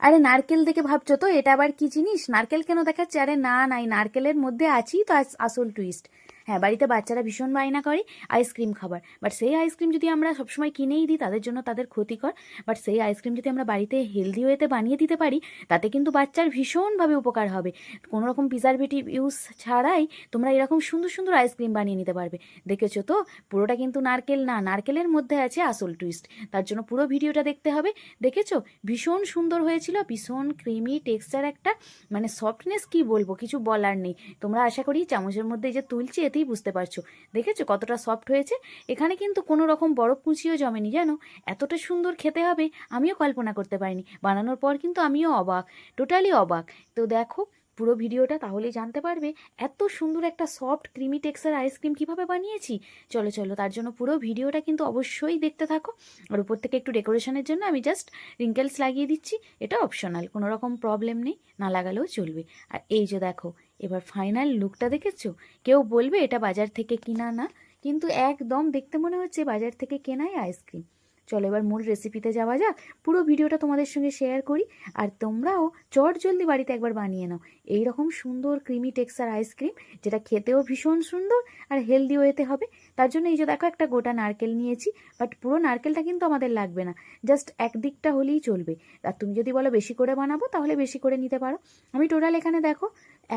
আরে নারকেল দেখে ভাবছো তো এটা আবার কি জিনিস? নারকেল কেন দেখাচ্ছে? আরে না না, এই নারকেলের মধ্যে আছেই তো আসল টুইস্ট। হ্যাঁ, বাড়িতে বাচ্চারা ভীষণ বায়না করে আইসক্রিম খাবার, বাট সেই আইসক্রিম যদি আমরা সবসময় কিনেই দিই তাদের জন্য তাদের ক্ষতিকর। বাট সেই আইসক্রিম যদি আমরা বাড়িতে হেলদি ওয়েতে বানিয়ে দিতে পারি, তাতে কিন্তু বাচ্চার ভীষণভাবে উপকার হবে। কোনো রকম প্রিজারভেটিভ ইউজ ছাড়াই তোমরা এরকম সুন্দর সুন্দর আইসক্রিম বানিয়ে নিতে পারবে। দেখেছো তো, পুরোটা কিন্তু নারকেল না, নারকেলের মধ্যে আছে আসল টুইস্ট। তার জন্য পুরো ভিডিওটা দেখতে হবে। দেখেছো, ভীষণ সুন্দর হয়েছিল, ভীষণ ক্রিমি টেক্সচার একটা, মানে সফটনেস কি বলবো, কিছু বলার নেই। তোমরা আশা করি চামচের মধ্যে যে তুলছি এতেই বুঝতে পারছো। দেখেছো কতটা সফট হয়েছে? এখানে কিন্তু কোনো রকম বরফ কুচিও জমেনি, জানো? এতটা সুন্দর খেতে হবে আমিও কল্পনা করতে পারিনি। বানানোর পর কিন্তু আমিও অবাক, টোটালি অবাক। তো দেখো পুরো ভিডিওটা, তাহলেই জানতে পারবে এত সুন্দর একটা সফট ক্রিমি টেক্সচার আইসক্রিম কিভাবে বানিয়েছি। চলো চলো, তার জন্য পুরো ভিডিওটা কিন্তু অবশ্যই দেখতে থাকো। আর উপর থেকে একটু ডেকোরেশনের জন্য আমি জাস্ট রিঙ্কেলস লাগিয়ে দিচ্ছি, এটা অপশনাল, কোনো রকম প্রবলেম নেই, না লাগালেও চলবে। আর এই যে দেখো, এবার ফাইনাল লুকটা দেখেছো? কেউ বলবে এটা বাজার থেকে কিনা না, কিন্তু একদম দেখতে মনে হচ্ছে বাজার থেকে কেনাই আইসক্রিম। চলো এবার মূল রেসিপিতে যাওয়া যাক, পুরো ভিডিওটা তোমাদের সঙ্গে শেয়ার করি। আর তোমরাও চট জলদি বাড়িতে একবার বানিয়ে নাও এই রকম সুন্দর ক্রিমি টেক্সচার আইসক্রিম, যেটা খেতেও ভীষণ সুন্দর আর হেলদি ওয়েতে হবে। তার জন্য এই যে দেখো, একটা গোটা নারকেল নিয়েছি, বাট পুরো নারকেলটা কিন্তু আমাদের লাগবে না, জাস্ট একদিকটা হলেই চলবে। আর তুমি যদি বলো বেশি করে বানাবো তাহলে বেশি করে নিতে পারো। আমি টোটাল এখানে দেখো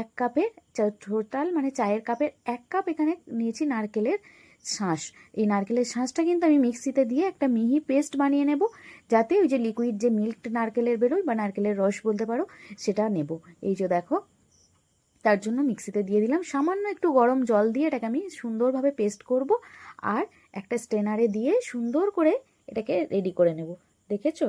1 কাপের, টোটাল মানে চায়ের কাপের 1 কাপ এখানে নিয়েছি নারকেলের শাঁস। এই নারকেলের শাঁসটা কিন্তু আমি মিক্সিতে দিয়ে একটা মিহি পেস্ট বানিয়ে নেব, যাতে ওই যে লিকুইড যে মিল্ক নারকেলের বেরোয় বা নারকেলের রস বলতে পারো, সেটা নেব। এই যে দেখো, তার জন্য মিক্সিতে দিয়ে দিলাম, সামান্য একটু গরম জল দিয়ে এটাকে আমি সুন্দরভাবে পেস্ট করব। আর একটা স্ট্রেনারে দিয়ে সুন্দর করে এটাকে রেডি করে নেব। দেখেছো,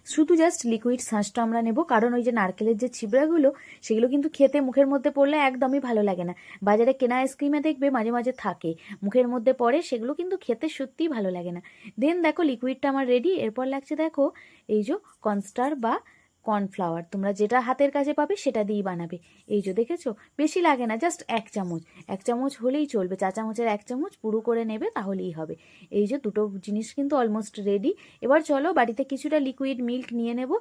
শুধু জাস্ট লিকুইড শাঁসটা আমরা নেব, কারণ ওই যে নারকেলের যে ছিবড়াগুলো, সেগুলো কিন্তু খেতে মুখের মধ্যে পড়লে একদমই ভালো লাগে না। বাজারে কেনা আইসক্রিমে দেখবে মাঝে মাঝে থাকে, মুখের মধ্যে পড়ে, সেগুলো কিন্তু খেতে সত্যিই ভালো লাগে না। দেন দেখো লিকুইডটা আমার রেডি। এরপর লাগছে দেখো এই যে কর্নস্টার বা কর্নফ্লাওয়ার, তোমরা যেটা হাতের কাছে পাবে সেটা দিয়েই বানাবে। এই যে দেখেছো, বেশি লাগে না, জাস্ট 1 চামচ, 1 চামচ হলেই চলবে, 4 চামচের 1 চামচ পুরো করে নেবে তাহলেই হবে। এই যে দুটো জিনিস কিন্তু অলমোস্ট রেডি। এবার চলো বাড়িতে কিছুটা লিকুইড মিল্ক নিয়ে নেব,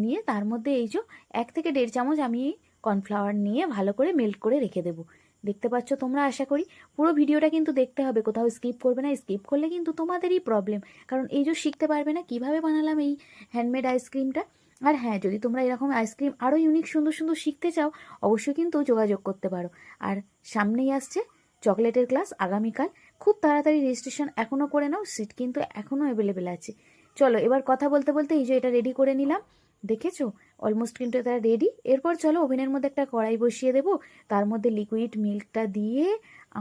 নিয়ে তার মধ্যে এই যে 1 থেকে 1.5 চামচ আমি কর্নফ্লাওয়ার নিয়ে ভালো করে মেল্ট করে রেখে দেবো। দেখতে পাচ্ছ তোমরা, আশা করি পুরো ভিডিওটা কিন্তু দেখতে হবে, কোথাও স্কিপ করবে না, স্কিপ করলে কিন্তু তোমাদেরই প্রবলেম। কারণ এই যে শিখতে পারবে না কিভাবে বানালাম এই হ্যান্ডমেড আইসক্রিমটা। আর হ্যাঁ, যদি তোমরা এরকম আইসক্রিম আরও ইউনিক সুন্দর সুন্দর শিখতে চাও, অবশ্যই কিন্তু যোগাযোগ করতে পারো। আর সামনেই আসছে চকলেটের ক্লাস আগামীকাল, খুব তাড়াতাড়ি রেজিস্ট্রেশন এখনও করে নাও, সিট কিন্তু এখনও অ্যাভেলেবেল আছে। চলো এবার কথা বলতে বলতে এই যে এটা রেডি করে নিলাম, দেখেছো অলমোস্ট কিন্তু এটা রেডি। এরপর চলো ওভেনের মধ্যে একটা কড়াই বসিয়ে দেবো, তার মধ্যে লিকুইড মিল্কটা দিয়ে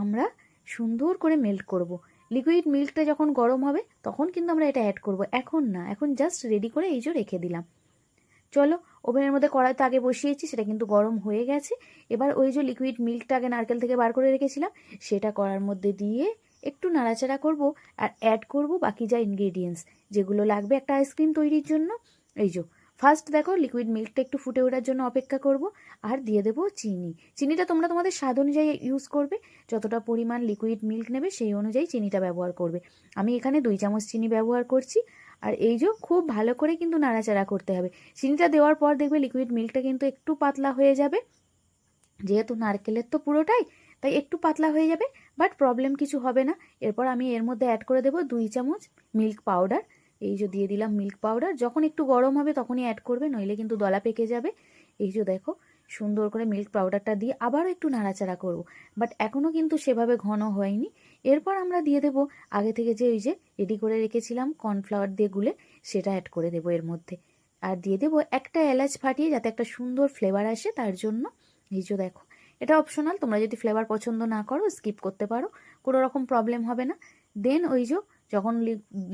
আমরা সুন্দর করে মেল্ট করব। লিকুইড মিল্কটা যখন গরম হবে তখন কিন্তু আমরা এটা অ্যাড করব, এখন না, এখন জাস্ট রেডি করে এই যে রেখে দিলাম। চলো ওভেনের মধ্যে কড়াই তো আগে বসিয়েছি, সেটা কিন্তু গরম হয়ে গেছে। এবার ওই যে লিকুইড মিল্কটা আগে নারকেল থেকে বার করে রেখেছিলাম, সেটা কড়ার মধ্যে দিয়ে একটু নাড়াচাড়া করব আর অ্যাড করব বাকি যা ইনগ্রেডিয়েন্টস যেগুলো লাগবে একটা আইসক্রিম তৈরির জন্য। এই যে ফার্স্ট দেখো লিকুইড মিল্কটা একটু ফুটে ওঠার জন্য অপেক্ষা করব, আর দিয়ে দেবো চিনি। চিনিটা তোমরা তোমাদের স্বাদ অনুযায়ী ইউজ করবে, যতটা পরিমাণ লিকুইড মিল্ক নেবে সেই অনুযায়ী চিনিটা ব্যবহার করবে। আমি এখানে 2 চামচ চিনি ব্যবহার করছি। আর এই যে খুব ভালো করে কিন্তু নাড়াচাড়া করতে হবে। চিনিটা দেওয়ার পর দেখবে লিকুইড মিল্কটা কিন্তু একটু পাতলা হয়ে যাবে, যেহেতু নারকেলের তো পুরোটাই, তাই একটু পাতলা হয়ে যাবে, বাট প্রবলেম কিছু হবে না। এরপর আমি এর মধ্যে অ্যাড করে দেবো 2 চামচ মিল্ক পাউডার। এই যে দিয়ে দিলাম মিল্ক পাউডার, যখন একটু গরম হবে তখনই অ্যাড করবে, নইলে কিন্তু দলা পেকে যাবে। এই যে দেখো সুন্দর করে মিল্ক পাউডারটা দিয়ে আবারও একটু নাড়াচাড়া করব, বাট এখনও কিন্তু সেভাবে ঘন হয়নি। এরপর আমরা দিয়ে দেবো আগে থেকে যে ওই যে রেডি করে রেখেছিলাম কর্নফ্লাওয়ার দিয়ে গুলে, সেটা অ্যাড করে দেবো এর মধ্যে। আর দিয়ে দেবো একটা এলাচ ফাটিয়ে, যাতে একটা সুন্দর ফ্লেভার আসে তার জন্য। এই যে দেখো, এটা অপশনাল, তোমরা যদি ফ্লেভার পছন্দ না করো স্কিপ করতে পারো, কোনো রকম প্রবলেম হবে না। দেন ওই যে যখন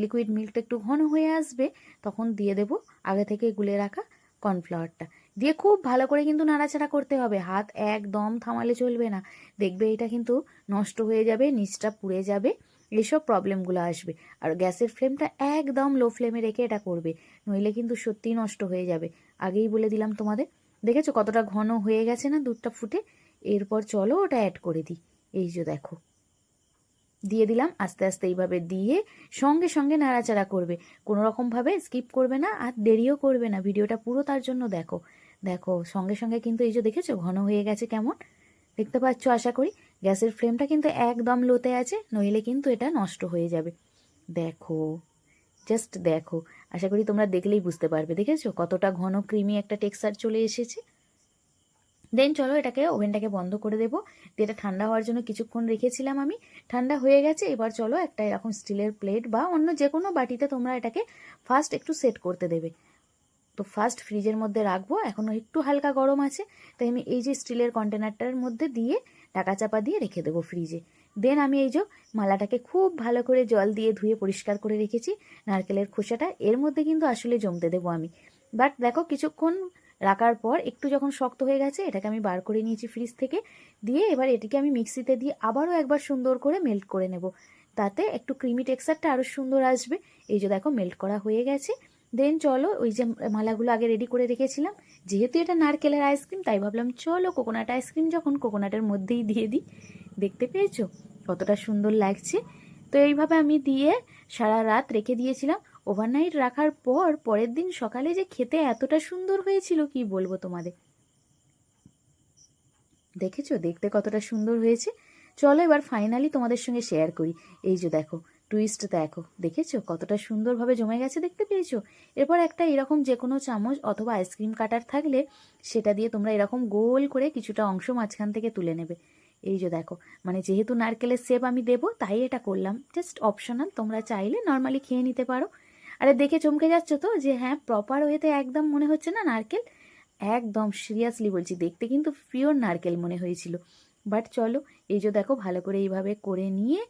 লিকুইড মিল্কটা একটু ঘন হয়ে আসবে, তখন দিয়ে দেবো আগে থেকে গুলে রাখা কর্নফ্লাওয়ারটা, দিয়ে খুব ভালো করে কিন্তু নাড়াচাড়া করতে হবে, হাত একদম থামালে চলবে না। দেখবে এটা কিন্তু নষ্ট হয়ে যাবে, নিচটা পুড়ে যাবে, এইসব প্রবলেমগুলো আসবে। আর গ্যাসের ফ্লেমটা একদম লো ফ্লেমে রেখে এটা করবে, নইলে কিন্তু সত্যিই নষ্ট হয়ে যাবে, আগেই বলে দিলাম তোমাদের। দেখেছো কতটা ঘন হয়ে গেছে না দুধটা ফুটে? এরপর চলো ওটা অ্যাড করে দিই। এই যে দেখো, দিয়ে দিলাম আস্তে আস্তে, এইভাবে দিয়ে সঙ্গে সঙ্গে নাড়াচাড়া করবে, কোনো রকমভাবে স্কিপ করবে না আর দেরিও করবে না, ভিডিওটা পুরো তার জন্য দেখো। দেখো সঙ্গে সঙ্গে কিন্তু এই যে দেখেছো ঘন হয়ে গেছে কেমন, দেখতে পাচ্ছ আশা করি। গ্যাসের ফ্লেমটা কিন্তু একদম লোতে আছে, নইলে কিন্তু এটা নষ্ট হয়ে যাবে। দেখো, জাস্ট দেখো, আশা করি তোমরা দেখলেই বুঝতে পারবে। দেখেছো কতটা ঘন ক্রিমি একটা টেক্সচার চলে এসেছে। দেন চলো এটাকে ওভেনটাকে বন্ধ করে দেবো, দিয়ে এটা ঠান্ডা হওয়ার জন্য কিছুক্ষণ রেখেছিলাম আমি। ঠান্ডা হয়ে গেছে, এবার চলো একটা এরকম স্টিলের প্লেট বা অন্য যে কোনো বাটিতে তোমরা এটাকে ফার্স্ট একটু সেট করতে দেবে। তো ফার্স্ট ফ্রিজের মধ্যে রাখবো, এখনও একটু হালকা গরম আছে, তাই আমি এই যে স্টিলের কন্টেনারটার মধ্যে দিয়ে ঢাকা চাপা দিয়ে রেখে দেবো ফ্রিজে। দেন আমি এই যে মালাটাকে খুব ভালো করে জল দিয়ে ধুয়ে পরিষ্কার করে রেখেছি, নারকেলের খোসাটা এর মধ্যে কিন্তু আসলে জমতে দেবো আমি। বাট দেখো কিছুক্ষণ রাখার পর একটু যখন শক্ত হয়ে গেছে, এটাকে আমি বার করে নিয়েছি ফ্রিজ থেকে, দিয়ে এবার এটাকে আমি মিক্সিতে দিয়ে আবারও একবার সুন্দর করে মেল্ট করে নেব, তাতে একটু ক্রিমি টেক্সচারটা আরও সুন্দর আসবে। এই যে দেখো মেল্ট করা হয়ে গেছে। দেন চলো ওই যে মালাগুলো আগে রেডি করে রেখেছিলাম, যেহেতু এটা নারকেলের আইসক্রিম তাই ভাবলাম চলো কোকোনাট আইসক্রিম যখন কোকোনাটের মধ্যেই দিয়ে দিই। দেখতে পেয়েছো কতটা সুন্দর লাগছে। তো এইভাবে আমি দিয়ে সারা রাত রেখে দিয়েছিলাম। ওভারনাইট রাখার পর পরের দিন সকালে যে খেতে এতটা সুন্দর হয়েছিল কি বলবো তোমাদের। দেখেছো দেখতে কতটা সুন্দর হয়েছে। চলো এবার ফাইনালি তোমাদের সঙ্গে শেয়ার করি। এই যে দেখো টুইস্ট, দেখো দেখেছো কতটা সুন্দরভাবে জমে গেছে, দেখতে পেয়েছো। এরপর একটা এরকম যে কোনো চামচ অথবা আইসক্রিম কাটার থাকলে সেটা দিয়ে তোমরা এরকম গোল করে কিছুটা অংশ মাঝখান থেকে তুলে নেবে। এই যে দেখো, মানে যেহেতু নারকেলের শেপ আমি দেবো তাই এটা করলাম, জাস্ট অপশনাল, তোমরা চাইলে নর্মালি খেয়ে নিতে পারো। আরে দেখে চমকে যাচ্ছ তো যে হ্যাঁ প্রপার ওয়েতে একদম মনে হচ্ছে না নারকেল, একদম সিরিয়াসলি বলছি, দেখতে কিন্তু পিওর নারকেল মনে হয়েছিল। বাট চলো এই যে দেখো ভালো করে এইভাবে করে নিয়ে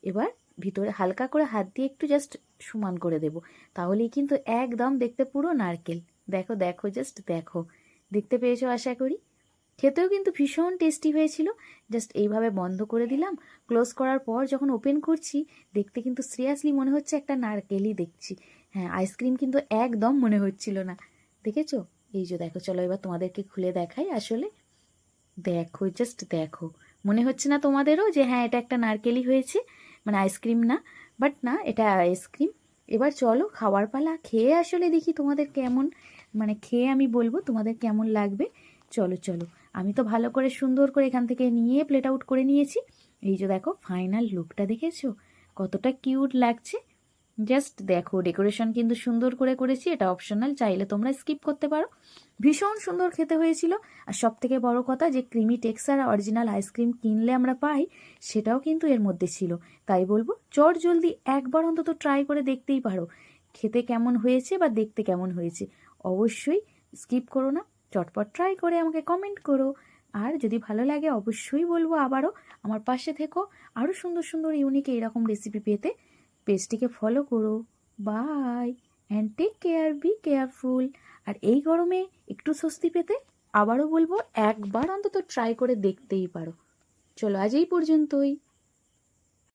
এবার ভিতরে হালকা করে হাত দিয়ে একটু জাস্ট সমান করে দেব, তাহলেই কিন্তু একদম দেখতে পুরো নারকেল। দেখো দেখো জাস্ট দেখো, দেখতে পেয়েছো আশা করি। খেতেও কিন্তু ভীষণ টেস্টি হয়েছিল। জাস্ট এইভাবে বন্ধ করে দিলাম, ক্লোজ করার পর যখন ওপেন করছি দেখতে কিন্তু সিরিয়াসলি মনে হচ্ছে একটা নারকেলই দেখছি। হ্যাঁ আইসক্রিম কিন্তু একদম মনে হচ্ছিল না, দেখেছো। এই যে দেখো চলো এবার তোমাদেরকে খুলে দেখাই। আসলে দেখো জাস্ট দেখো, মনে হচ্ছে না তোমাদেরও যে হ্যাঁ এটা একটা নারকেলই হয়েছে, মানে আইসক্রিম না, বাট না এটা আইসক্রিম। এবার চলো খাওয়ার পালা, খেয়ে আসলে দেখি তোমাদের কেমন, মানে খেয়ে আমি বলবো তোমাদের কেমন লাগবে। চলো চলো, আমি তো ভালো করে সুন্দর করে এখান থেকে নিয়ে প্লেট আউট করে নিয়েছি। এই যে দেখো ফাইনাল লুকটা দেখেছো কতটা কিউট লাগছে। জাস্ট দেখো ডেকোরেশন কিন্তু সুন্দর করে করেছি, এটা অপশনাল, চাইলে তোমরা স্কিপ করতে পারো। ভীষণ সুন্দর খেতে হয়েছিল। আর সব থেকে বড় কথা যে ক্রিমি টেক্সচার অরিজিনাল আইসক্রিম কিনলে আমরা পাই সেটাও কিন্তু এর মধ্যে ছিল। তাই বলবো চট জলদি একবার অন্তত ট্রাই করে দেখতেই পারো, খেতে কেমন হয়েছে বা দেখতে কেমন হয়েছে। অবশ্যই স্কিপ করো না, চটপট ট্রাই করে আমাকে কমেন্ট করো। আর যদি ভালো লাগে অবশ্যই বলবো আবারও আমার পাশে থেকো, আরও সুন্দর সুন্দর ইউনিক এরকম রেসিপি পেতে পেজটিকে ফলো করো। Bye and take care, be careful. আর এই গরমে একটু স্বস্তি পেতে আবারও বলবো একবার অন্তত ট্রাই করে দেখতেই পারো। চলো আজ এই পর্যন্তই।